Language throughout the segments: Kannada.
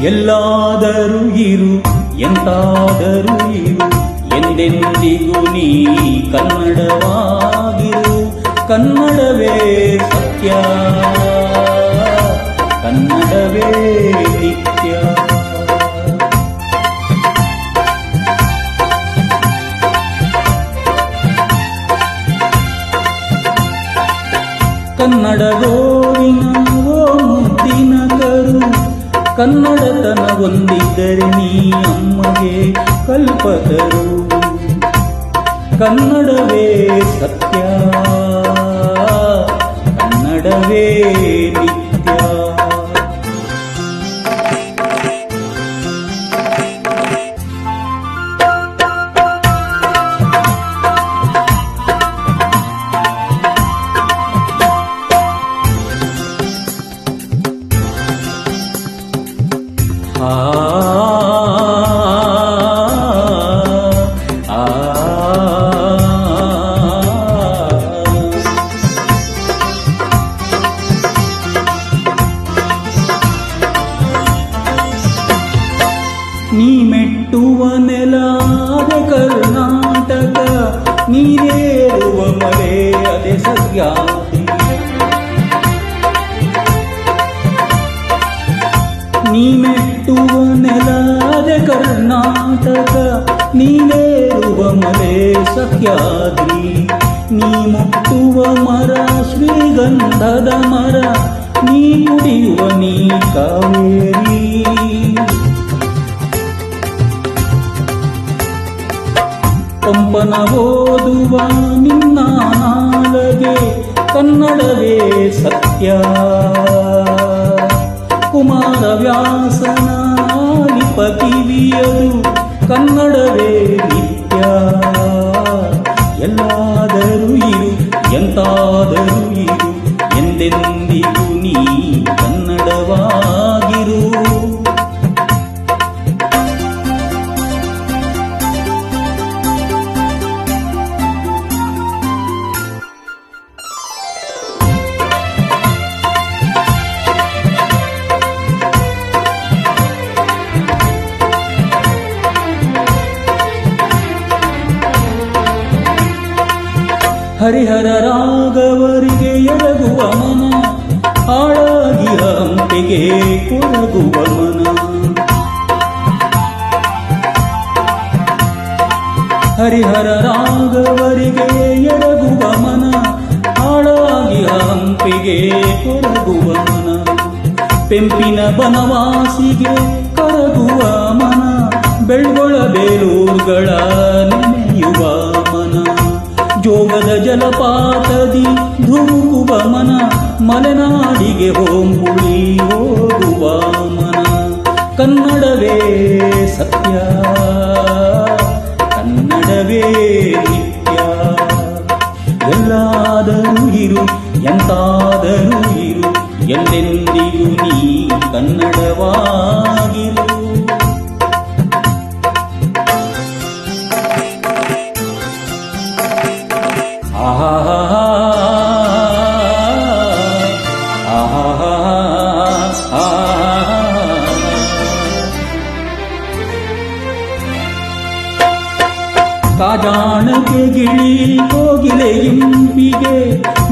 ಎಲ್ಲಾದರೂ ಇರು ಎಂತಾದರೂ ಇರು ಎಂದೆಂದಿಗೂ ನೀ ಕನ್ನಡವಾಗಿರು. ಕನ್ನಡವೇ ಸತ್ಯ, ಕನ್ನಡವೇ ನಿತ್ಯ. ಕನ್ನಡ ಗೋವಿನ ಓ ಮುದ್ದಿನ ಕರು, ಕನ್ನಡತನ ಹೊಂದಿದ್ದರೆ ನೀ ಅಮ್ಮಗೆ ಕಲ್ಪತರು. ಕನ್ನಡವೇ ಸತ್ಯ, ಕನ್ನಡವೇ ನಿತ್ಯ. ನೀ ಮೆಟ್ಟುವ ನೆಲಾದ ಕರ್ನಾಟಕ, ನೀರೇರುವ ಮಳೆ ಅದೇ ಸಹ್ಯಾದ್ರಿ. ನೀ ಮೆಟ್ಟುವ ನೆಲಾದ ಕರ್ನಾಟಕ, ನೀರೇರುವ ಮಳೆ ಸಹ್ಯಾದ್ರಿ. ನೀ ಮುಟ್ಟುವ ಮರ ಶ್ರೀಗಂಧದ ಮರ, ನೀ ಕುಡಿಯುವ ನೀ ಕಾವೇರಿ. ಪಂಪನ ಓದುವ ನಿನ್ನ ನಾಲಗೆ, ಕನ್ನಡವೇ ಸತ್ಯ. ಕುಮಾರವ್ಯಾಸನ ಲಿಪಕಿವಿಯದು, ಕನ್ನಡವೇ ನಿತ್ಯ. ಎಲ್ಲಾದರೂ ಇರು ಎಂತಾದರೂ ಇರು ಎಂದೆಂದಿಗೂ ನೀ ಕನ್ನಡವಾಗಿರು. ಹರಿಹರ ರಾಘವರಿಗೆ ಎರಗುವ ಮನ, ಹಾಳಾಗಿ ಹಂಪೆಗೆ ಕೊರಗುವ ಮನ. ಹರಿಹರ ರಾಘವರಿಗೆ ಎರಗುವ ಮನ, ಹಾಳಾಗಿ ಹಂಪೆಗೆ ಕೊರಗುವ ಮನ. ಪೆಂಪಿನ ಬನವಾಸಿಗೆ ಕರಗುವ ಮನ, ಬೆಳ್ಗೊಳ ಬೇಲೂರುಗಳ ನೆನೆಯುವ ಮನ. ಜೋಗದ ಜಲಪಾತದಿ ಧುಮುಕುವ ಮನ, ಮಲೆನಾಡಿಗೆ ಹೋಂಬುಳಿ ಹೋಗುವ ಮನ. ಕನ್ನಡವೇ ಸತ್ಯ, ಕನ್ನಡವೇ ನಿತ್ಯ. ಎಲ್ಲಾದರೂ ಇರು ಎಂತಾದರೂ ಇರು ಎಂದೆಂದಿಗೂ ನೀ ಕನ್ನಡವಾಗಿರು. ಕಾಜಾಣಕ್ಕೆ ಗಿಳಿ ಕೋಗಿಲೆ ಇಂಪಿಗೆ,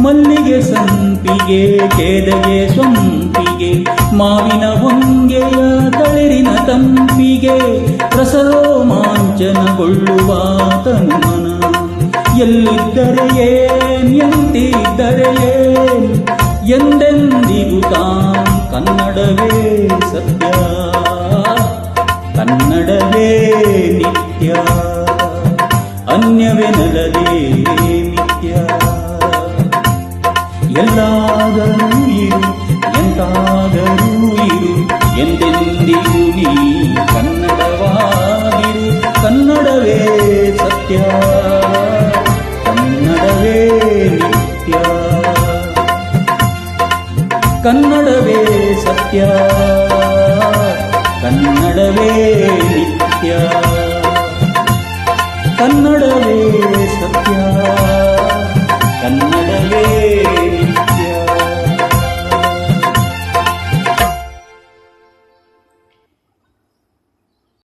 ಮಲ್ಲಿಗೆ ಸಂಪಿಗೆ ಕೇದಗೆ ಸೊಂಪಿಗೆ, ಮಾವಿನ ಹೊಂಗೆಯ ತಳಿರಿನ ತಂಪಿಗೆ, ರಸರೋಮಾಂಚನಗೊಳ್ಳುವ ತನುಮನ. ಎಲ್ಲಿದ್ದರೆ ಏನ್ ಎಂತಿದ್ದರೆ ಏನ್ ಎಂದೆಂದಿಗೂ ತಾನ್ ಕನ್ನಡವೇ ಸತ್ಯ, ಕನ್ನಡವೇ ನಿತ್ಯ. ಅನ್ಯವೆನಲದೆ ನಿತ್ಯ. ಎಲ್ಲಾದರೂ ಇರು ಎಂತಾದರೂ ಇರು ಎಂದೆಂದಿಗೂ ನೀ ಕನ್ನಡವಾಗಿರು. ಕನ್ನಡವೇ ಸತ್ಯ, ಕನ್ನಡವೇ ನಿತ್ಯ. ಕನ್ನಡವೇ ಸತ್ಯ, ಕನ್ನಡವೇ ನಿತ್ಯ. ಕನ್ನಡವೇ ಸತ್ಯ.